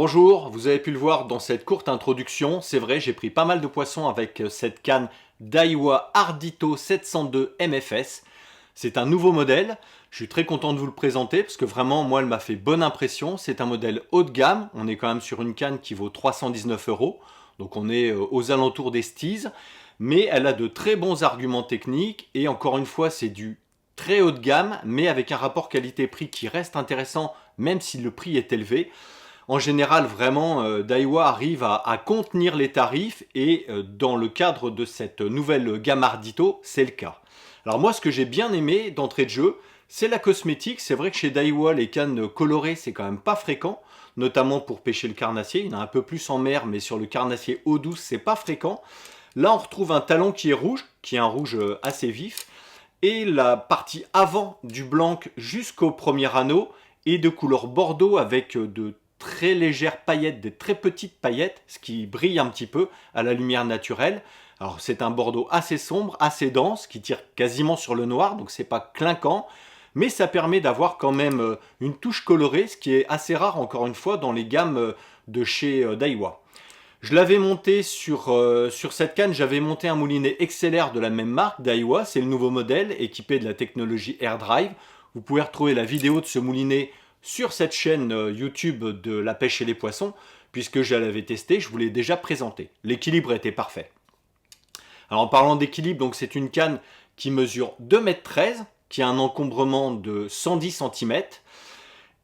Bonjour, vous avez pu le voir dans cette courte introduction, c'est vrai, j'ai pris pas mal de poissons avec cette canne Daiwa Ardito 702 MFS. C'est un nouveau modèle, je suis très content de vous le présenter parce que vraiment, moi, elle m'a fait bonne impression. C'est un modèle haut de gamme, on est quand même sur une canne qui vaut 319 €, donc on est aux alentours des Steez, mais elle a de très bons arguments techniques et encore une fois, c'est du très haut de gamme, mais avec un rapport qualité-prix qui reste intéressant, même si le prix est élevé. En général, vraiment, Daiwa arrive à contenir les tarifs et dans le cadre de cette nouvelle gamme Ardito, c'est le cas. Alors moi, ce que j'ai bien aimé d'entrée de jeu, c'est la cosmétique. C'est vrai que chez Daiwa, les cannes colorées, c'est quand même pas fréquent, notamment pour pêcher le carnassier. Il y en a un peu plus en mer, mais sur le carnassier eau douce, c'est pas fréquent. Là, on retrouve un talon qui est rouge, qui est un rouge assez vif, et la partie avant du blanc jusqu'au premier anneau est de couleur bordeaux avec de très légères paillettes, des très petites paillettes, ce qui brille un petit peu à la lumière naturelle. Alors c'est un bordeaux assez sombre, assez dense, qui tire quasiment sur le noir, donc c'est pas clinquant, mais ça permet d'avoir quand même une touche colorée, ce qui est assez rare encore une fois dans les gammes de chez Daiwa. Je l'avais monté sur cette canne, j'avais monté un moulinet XLR de la même marque, Daiwa, c'est le nouveau modèle, équipé de la technologie AirDrive. Vous pouvez retrouver la vidéo de ce moulinet sur cette chaîne YouTube de la pêche et les poissons, puisque je l'avais testé, je vous l'ai déjà présenté. L'équilibre était parfait. Alors en parlant d'équilibre, donc c'est une canne qui mesure 2,13 m, qui a un encombrement de 110 cm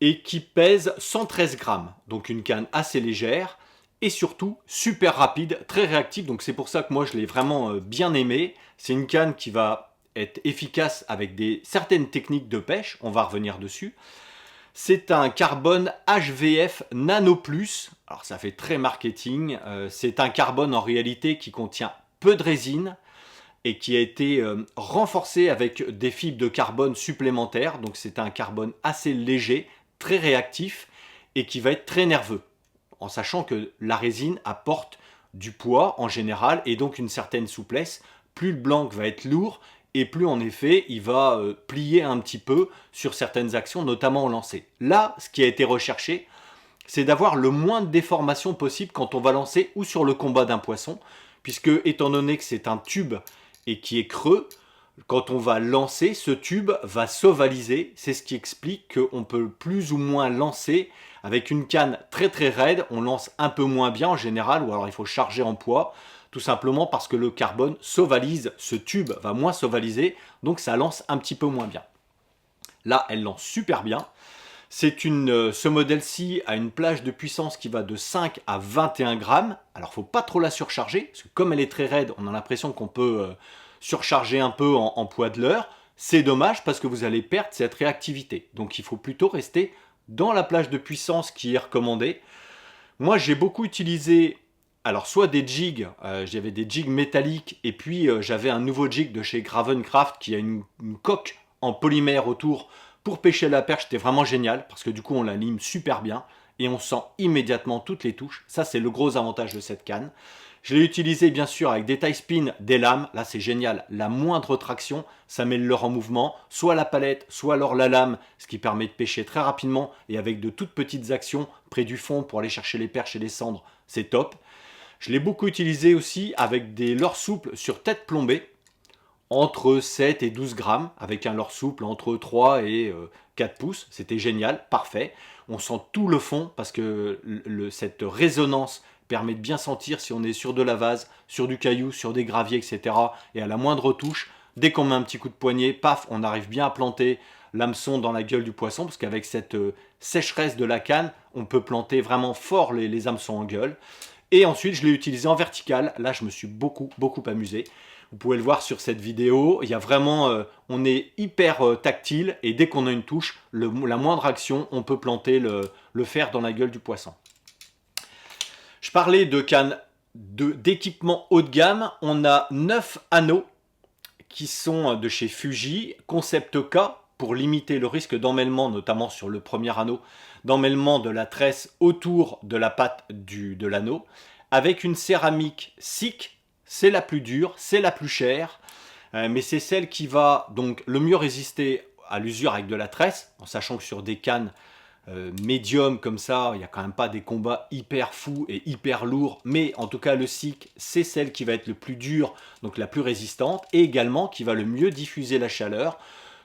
et qui pèse 113 grammes. Donc une canne assez légère et surtout super rapide, très réactive. Donc c'est pour ça que moi je l'ai vraiment bien aimé. C'est une canne qui va être efficace avec certaines techniques de pêche, on va revenir dessus. C'est un carbone HVF Nano Plus, alors ça fait très marketing, c'est un carbone en réalité qui contient peu de résine et qui a été renforcé avec des fibres de carbone supplémentaires, donc c'est un carbone assez léger, très réactif et qui va être très nerveux, en sachant que la résine apporte du poids en général et donc une certaine souplesse. Plus le blanc va être lourd, et plus en effet il va plier un petit peu sur certaines actions, notamment au lancer. Là, ce qui a été recherché, c'est d'avoir le moins de déformation possible quand on va lancer ou sur le combat d'un poisson, puisque étant donné que c'est un tube et qui est creux, quand on va lancer, ce tube va s'ovaliser. C'est ce qui explique qu'on peut plus ou moins lancer avec une canne très très raide. On lance un peu moins bien en général, ou alors il faut charger en poids, tout simplement parce que le carbone s'ovalise, ce tube va moins s'ovaliser, donc ça lance un petit peu moins bien. Là, elle lance super bien. Ce modèle-ci a une plage de puissance qui va de 5 à 21 grammes. Alors, faut pas trop la surcharger, parce que comme elle est très raide, on a l'impression qu'on peut surcharger un peu en poids de l'heure. C'est dommage parce que vous allez perdre cette réactivité. Donc, il faut plutôt rester dans la plage de puissance qui est recommandée. Moi, j'ai beaucoup utilisé, alors soit des jigs, j'avais des jigs métalliques, et puis j'avais un nouveau jig de chez Gravencraft qui a une coque en polymère autour pour pêcher la perche. C'était vraiment génial parce que du coup on la lime super bien et on sent immédiatement toutes les touches. Ça, c'est le gros avantage de cette canne. Je l'ai utilisé bien sûr avec des tie spin, des lames. Là, c'est génial. La moindre traction, ça met le leurre en mouvement, soit la palette, soit alors la lame, ce qui permet de pêcher très rapidement et avec de toutes petites actions près du fond pour aller chercher les perches et les cendres. C'est top. Je l'ai beaucoup utilisé aussi avec des leurres souples sur tête plombée, entre 7 et 12 grammes, avec un leurre souple entre 3 et 4 pouces. C'était génial, parfait. On sent tout le fond parce que cette résonance permet de bien sentir si on est sur de la vase, sur du caillou, sur des graviers, etc. Et à la moindre touche, dès qu'on met un petit coup de poignet, paf, on arrive bien à planter l'hameçon dans la gueule du poisson, parce qu'avec cette sécheresse de la canne, on peut planter vraiment fort les hameçons en gueule. Et ensuite, je l'ai utilisé en vertical. Là, je me suis beaucoup amusé. Vous pouvez le voir sur cette vidéo. Il y a vraiment, on est hyper tactile et dès qu'on a une touche, la moindre action, on peut planter le fer dans la gueule du poisson. Je parlais de cannes d'équipement haut de gamme. On a 9 anneaux qui sont de chez Fuji, Concept K, pour limiter le risque d'emmêlement, notamment sur le premier anneau, d'emmêlement de la tresse autour de la patte de l'anneau, avec une céramique SICK. C'est la plus dure, c'est la plus chère, mais c'est celle qui va donc le mieux résister à l'usure avec de la tresse, en sachant que sur des cannes médium comme ça, il n'y a quand même pas des combats hyper fous et hyper lourds, mais en tout cas le SIC, c'est celle qui va être le plus dure, donc la plus résistante, et également qui va le mieux diffuser la chaleur.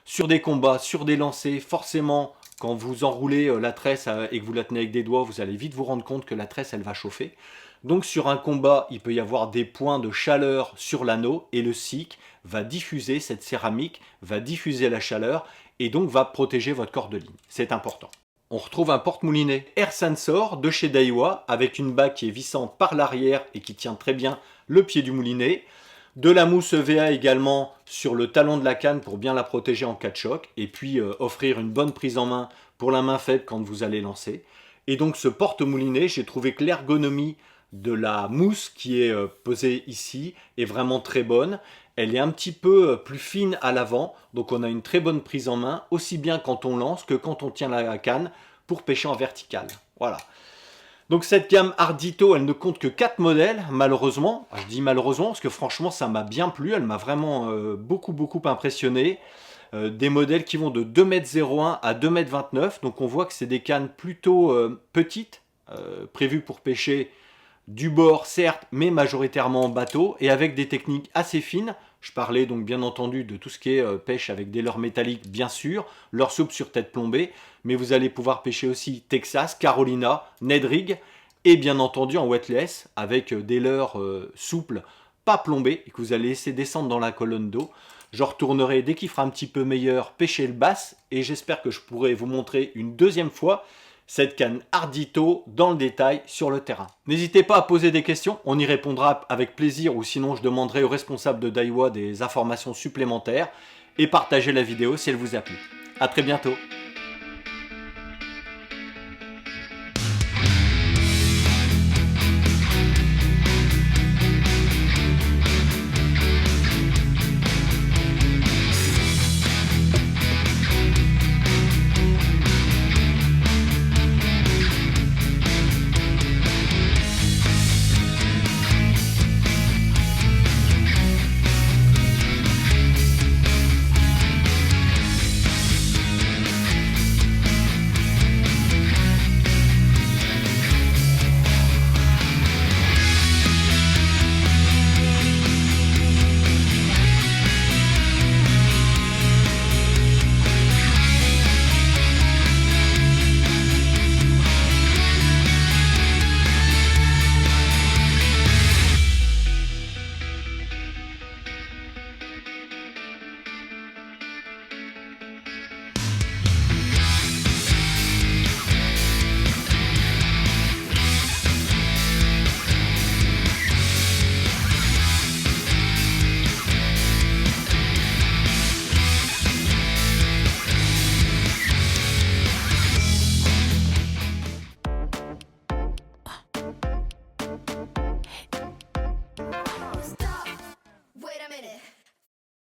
Sur des combats, sur des lancers, forcément, quand vous enroulez la tresse et que vous la tenez avec des doigts, vous allez vite vous rendre compte que la tresse, elle va chauffer. Donc sur un combat, il peut y avoir des points de chaleur sur l'anneau, et le SIC va diffuser, cette céramique va diffuser la chaleur, et donc va protéger votre corps de ligne. C'est important. On retrouve un porte-moulinet Air Sensor de chez Daiwa avec une bague qui est vissante par l'arrière et qui tient très bien le pied du moulinet. De la mousse EVA également sur le talon de la canne pour bien la protéger en cas de choc. Et puis offrir une bonne prise en main pour la main faible quand vous allez lancer. Et donc ce porte-moulinet, j'ai trouvé que l'ergonomie de la mousse qui est posée ici est vraiment très bonne. Elle est un petit peu plus fine à l'avant, donc on a une très bonne prise en main, aussi bien quand on lance que quand on tient la canne pour pêcher en vertical. Voilà. Donc cette gamme Ardito, elle ne compte que 4 modèles, malheureusement. Je dis malheureusement parce que franchement ça m'a bien plu, elle m'a vraiment beaucoup impressionné. Des modèles qui vont de 2,01 m à 2,29 m, donc on voit que c'est des cannes plutôt petites, prévues pour pêcher du bord certes, mais majoritairement en bateau, et avec des techniques assez fines. Je parlais donc bien entendu de tout ce qui est pêche avec des leurres métalliques, bien sûr, leurre souple sur tête plombée, mais vous allez pouvoir pêcher aussi Texas, Carolina, Ned Rig, et bien entendu en wetless, avec des leurres souples, pas plombées, et que vous allez laisser descendre dans la colonne d'eau. Je retournerai dès qu'il fera un petit peu meilleur pêcher le bass, et j'espère que je pourrai vous montrer une deuxième fois cette canne Ardito dans le détail sur le terrain. N'hésitez pas à poser des questions, on y répondra avec plaisir, ou sinon je demanderai au responsable de Daiwa des informations supplémentaires, et partagez la vidéo si elle vous a plu. A très bientôt.